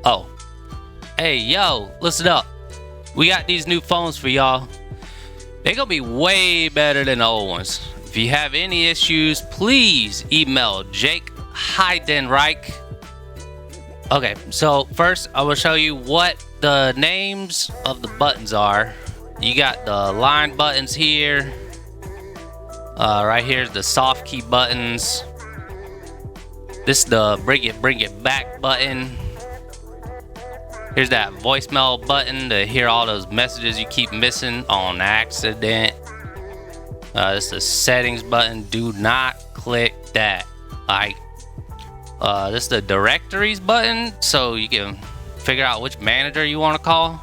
Oh, hey, yo, listen up. We got these new phones for y'all. They're gonna be way better than the old ones. If you have any issues, please email Jake Heidenreich. Okay, so first I will show you what the names of the buttons are. You got the line buttons here. Right here's the soft key buttons. This is the bring it back button. Here's that voicemail button to hear all those messages you keep missing on accident. This is the settings button. Do not click that. Alright. This is the directories button, so you can figure out which manager you want to call.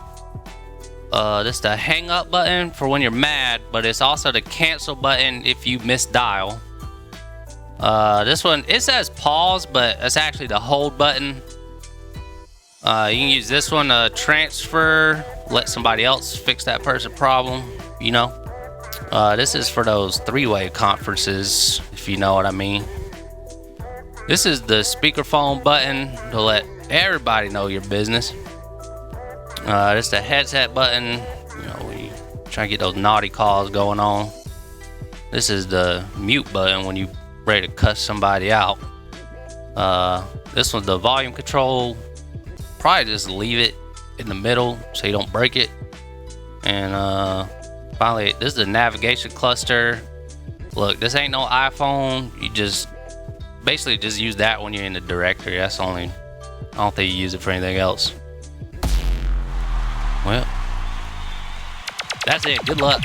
This is the hang up button for when you're mad, but it's also the cancel button if you misdial. This one, it says pause, but it's actually the hold button. You can use this one to transfer, let somebody else fix that person's problem, you know. This is for those three-way conferences, if you know what I mean. This is the speakerphone button to let everybody know your business. This is the headset button, you know, when you try to get those naughty calls going on. This is the mute button when you ready to cuss somebody out. This one's the volume control. Probably just leave it in the middle so you don't break it. And finally, this is the navigation cluster. Look, this ain't no iPhone. You just basically just use that when you're in the directory. That's only, I don't think you use it for anything else. Well, that's it. Good luck.